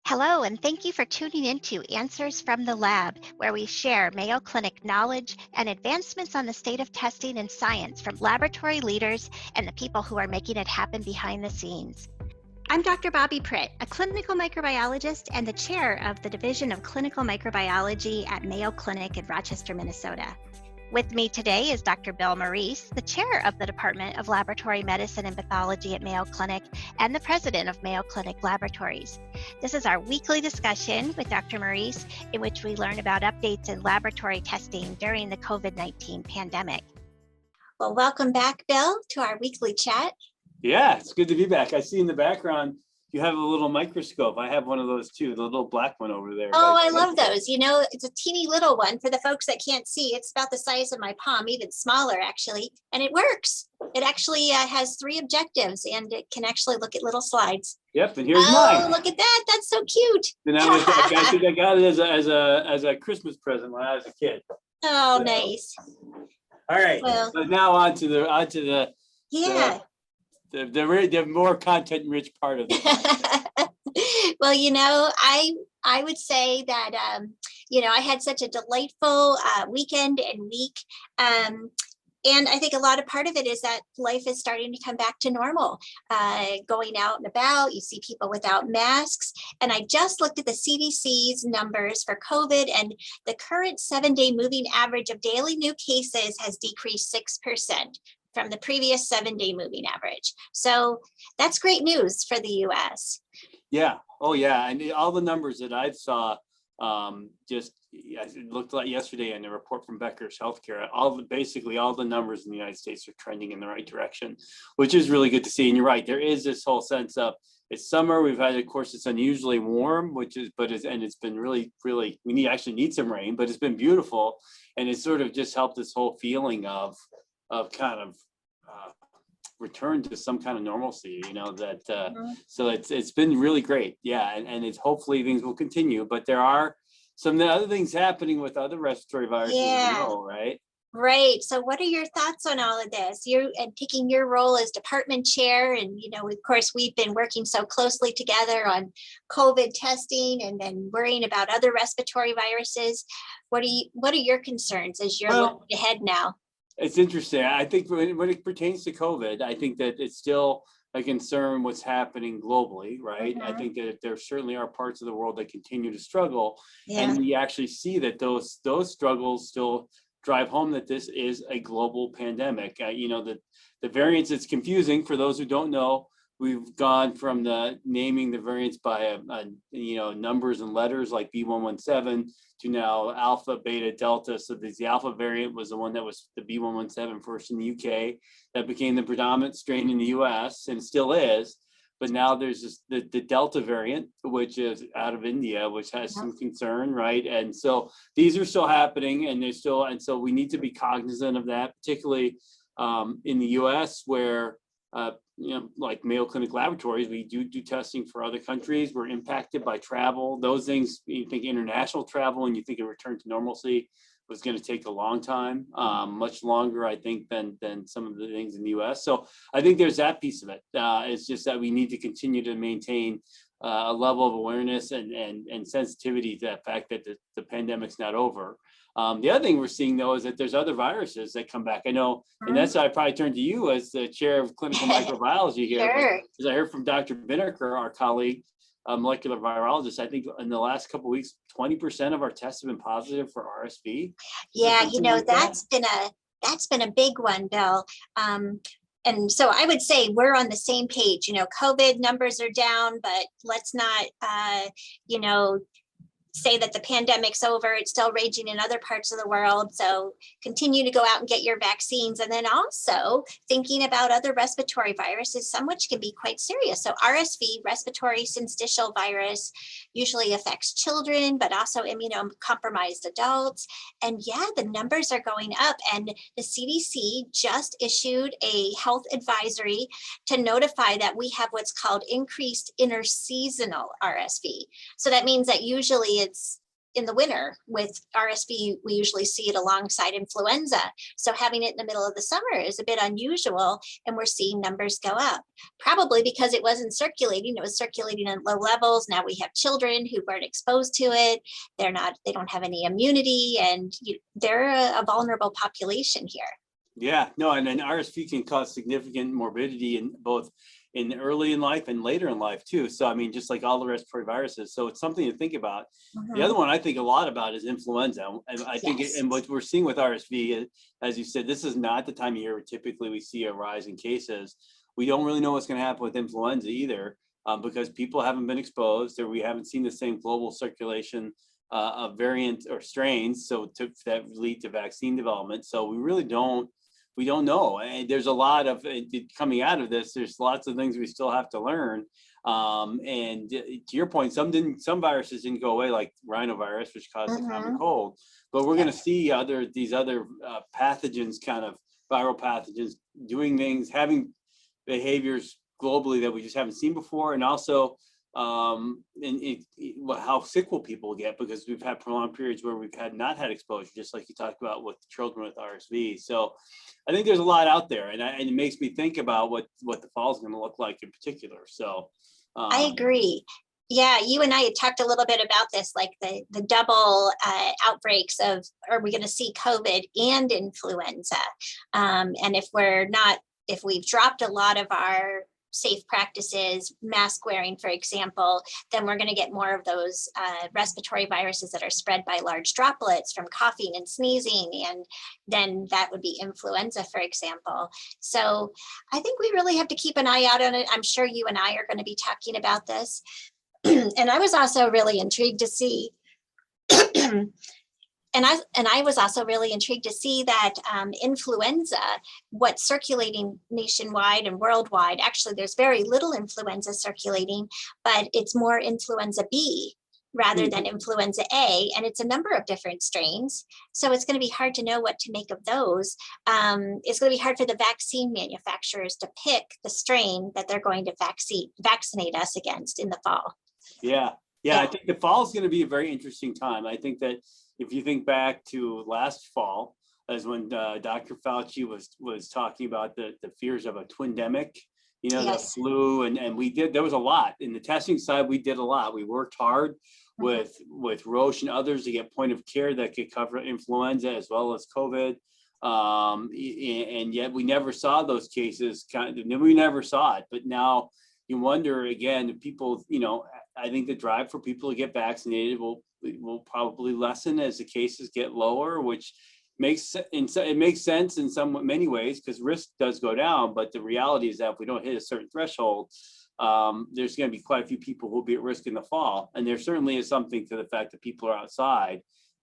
Hello, and thank you for tuning in to Answers from the Lab, where we share Mayo Clinic knowledge and advancements on the state of testing and science from laboratory leaders and the people who are making it happen behind the scenes. I'm Dr. Bobbi Pritt, a clinical microbiologist and the chair of the Division of Clinical Microbiology at Mayo Clinic in Rochester, Minnesota. With me today is Dr. Bill Morice, the chair of the Department of Laboratory Medicine and Pathology at Mayo Clinic and the president of Mayo Clinic Laboratories. This is our weekly discussion with Dr. Morice, in which we learn about updates in laboratory testing during the COVID-19 pandemic. Well, welcome back, Bill, to our weekly chat. Yeah, it's good to be back. I see in the background you have a little microscope. I have one of those too, the little black one over there. Oh, I love those. You know, it's a teeny little one. For the folks that can't see, it's about the size of my palm, even smaller actually, and it works. It actually has 3 objectives, and it can actually look at little slides. Yep, and here's mine. Oh, look at that. That's so cute. And I think I got it as a Christmas present when I was a kid. Oh, so, nice. All right. Well, so now on to the yeah. The more content-rich part of it. Well, you know, I would say that you know, I had such a delightful weekend and week, and I think a lot of part of it is that life is starting to come back to normal. Going out and about, you see people without masks, and I just looked at the CDC's numbers for COVID, and the current 7-day moving average of daily new cases has decreased 6%. From the previous 7-day moving average. So that's great news for the US. Yeah. Oh, yeah. And all the numbers that I saw, it looked like yesterday in the report from Becker's Healthcare, basically all the numbers in the United States are trending in the right direction, which is really good to see. And you're right, there is this whole sense of it's summer. We've had, of course, it's unusually warm, it's been really, we actually need some rain, but it's been beautiful. And it's sort of just helped this whole feeling of kind of return to some kind of normalcy, you know, that so it's been really great. Yeah, and it's hopefully things will continue, but there are some other things happening with other respiratory viruses, right? Right. So what are your thoughts on all of this? You're taking your role as department chair, and, you know, of course, we've been working so closely together on COVID testing and then worrying about other respiratory viruses. What are your concerns as you're looking ahead now? It's interesting. I think when it pertains to COVID, I think that it's still a concern what's happening globally, right? I think that there certainly are parts of the world that continue to struggle. Yeah. And we actually see that those struggles still drive home that this is a global pandemic. You know, the variants, it's confusing for those who don't know. We've gone from naming the variants by numbers and letters like B117 to now alpha, beta, delta. So the alpha variant was the one that was the B117 first in the UK. That became the predominant strain in the US and still is. But now there's the delta variant, which is out of India, which has some concern, right? And so these are still happening, and so we need to be cognizant of that, particularly in the US, where like Mayo Clinic Laboratories, we do testing for other countries. We're impacted by travel. Those things, you think international travel and you think a return to normalcy was going to take a long time, much longer, I think, than some of the things in the US. So I think there's that piece of it. It's just that we need to continue to maintain a level of awareness and sensitivity to that fact that the pandemic's not over. The other thing we're seeing, though, is that there's other viruses that come back. I know, and that's why I probably turn to you as the chair of clinical microbiology here. Sure. Because I heard from Dr. Binneker, our colleague, a molecular virologist, I think in the last couple of weeks, 20% of our tests have been positive for RSV. Yeah, you know, that's been a big one, Bill. And so I would say we're on the same page. You know, COVID numbers are down, but let's not, say that the pandemic's over. It's still raging in other parts of the world. So continue to go out and get your vaccines. And then also thinking about other respiratory viruses, some which can be quite serious. So RSV, respiratory syncytial virus, usually affects children, but also immunocompromised adults. And yeah, the numbers are going up. And the CDC just issued a health advisory to notify that we have what's called increased interseasonal RSV. So that means that usually it's in the winter. With RSV, we usually see it alongside influenza. So having it in the middle of the summer is a bit unusual, and we're seeing numbers go up, probably because it wasn't circulating. It was circulating at low levels. Now we have children who weren't exposed to it. They don't have any immunity, and they're a vulnerable population here. Yeah, no, and then RSV can cause significant morbidity in both in early in life and later in life too. So I mean, just like all the respiratory viruses. So it's something to think about. The other one I think a lot about is influenza. And I think, and what we're seeing with RSV, as you said, this is not the time of year where typically we see a rise in cases. We don't really know what's going to happen with influenza either, because people haven't been exposed, or we haven't seen the same global circulation of variant or strains. So that lead to vaccine development. So we don't know. And there's a lot of coming out of this. There's lots of things we still have to learn. And to your point, some viruses didn't go away, like rhinovirus, which caused the common cold. But we're going to see these other pathogens, kind of viral pathogens, doing things, having behaviors globally that we just haven't seen before, and also how sick will people get, because we've had prolonged periods where we've not had exposure, just like you talked about with children with RSV. So I think there's a lot out there, and it makes me think about what the fall is going to look like in particular. So I agree. Yeah, you and I had talked a little bit about this, like the double outbreaks of, are we going to see COVID and influenza? And if we've dropped a lot of our safe practices, mask wearing, for example, then we're going to get more of those respiratory viruses that are spread by large droplets from coughing and sneezing. And then that would be influenza, for example. So I think we really have to keep an eye out on it. I'm sure you and I are going to be talking about this. And I was also really intrigued to see And I was also really intrigued to see that influenza, what's circulating nationwide and worldwide, actually there's very little influenza circulating, but it's more influenza B rather than influenza A, and it's a number of different strains. So it's going to be hard to know what to make of those. It's going to be hard for the vaccine manufacturers to pick the strain that they're going to vaccinate us against in the fall. Yeah, I think the fall is going to be a very interesting time. I think that if you think back to last fall, as when Dr. Fauci was talking about the fears of a twindemic, the flu, and there was a lot in the testing side. We did a lot. We worked hard with Roche and others to get point of care that could cover influenza as well as COVID. And yet we never saw those cases. We never saw it. But now you wonder again, if people, I think the drive for people to get vaccinated will probably lessen as the cases get lower, which makes sense in many ways, because risk does go down. But the reality is that if we don't hit a certain threshold, there's going to be quite a few people who will be at risk in the fall. And there certainly is something to the fact that people are outside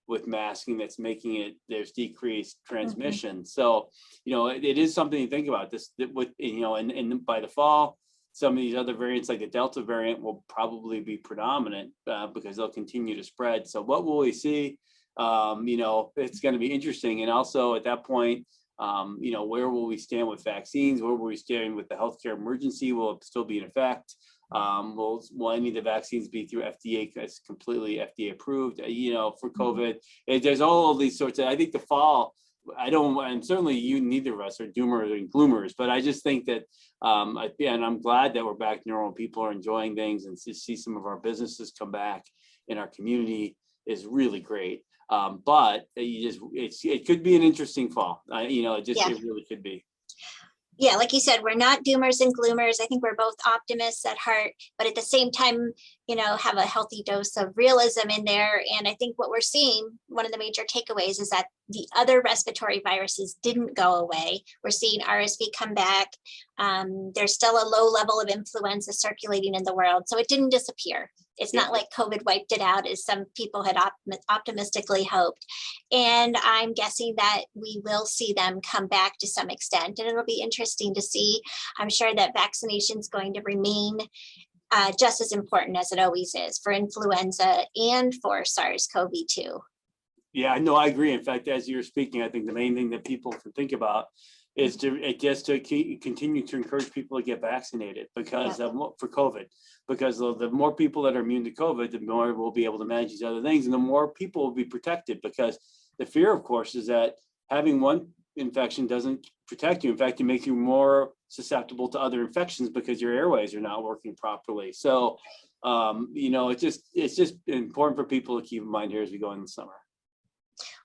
with masking that's making there's decreased transmission. So, it is something to think about this with, and by the fall, some of these other variants like the Delta variant will probably be predominant because they'll continue to spread. So what will we see? It's going to be interesting. And also at that point, where will we stand with vaccines? Where will we stand with the healthcare emergency? Will it still be in effect? Will any of the vaccines be through FDA? It's completely FDA approved, for COVID. There's all of these sorts of, I think the fall, and certainly neither of us are doomers and gloomers, but I just think that, and I'm glad that we're back to normal. People are enjoying things, and to see some of our businesses come back in our community is really great. But it could be an interesting fall. It really could be. Yeah, like you said, we're not doomers and gloomers. I think we're both optimists at heart, but at the same time, have a healthy dose of realism in there. And I think what we're seeing, one of the major takeaways, is that the other respiratory viruses didn't go away. We're seeing RSV come back. There's still a low level of influenza circulating in the world, so it didn't disappear. It's not like COVID wiped it out, as some people had optimistically hoped. And I'm guessing that we will see them come back to some extent, and it'll be interesting to see. I'm sure that vaccination is going to remain just as important as it always is for influenza and for SARS-CoV-2. Yeah, no, I agree. In fact, as you're speaking, I think the main thing that people can think about is to continue to encourage people to get vaccinated because for COVID. because the more people that are immune to COVID, the more we'll be able to manage these other things, and the more people will be protected, because the fear, of course, is that having one infection doesn't protect you. In fact, it makes you more susceptible to other infections because your airways are not working properly. So, it's just important for people to keep in mind here as we go in the summer.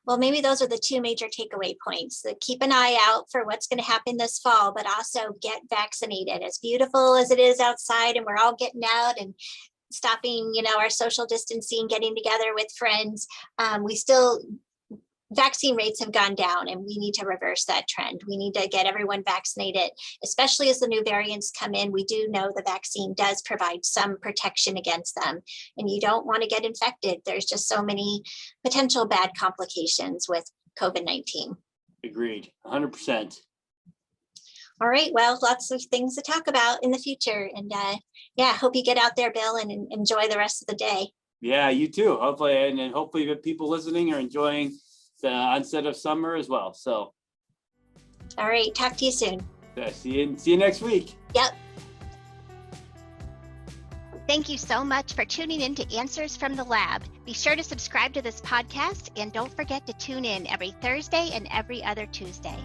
Well, maybe those are the two major takeaway points. So keep an eye out for what's going to happen this fall, but also get vaccinated. As beautiful as it is outside and we're all getting out and stopping, our social distancing, getting together with friends, vaccine rates have gone down, and we need to reverse that trend. We need to get everyone vaccinated, especially as the new variants come in. We do know the vaccine does provide some protection against them, and you don't want to get infected. There's just so many potential bad complications with COVID-19. Agreed, 100%. All right, well, lots of things to talk about in the future. And hope you get out there, Bill, and enjoy the rest of the day. Yeah, you too. Hopefully, and hopefully the people listening are enjoying the onset of summer as well. So, all right, talk to you soon. See you next week. Yep. Thank you so much for tuning in to Answers from the Lab. Be sure to subscribe to this podcast, and don't forget to tune in every Thursday and every other Tuesday.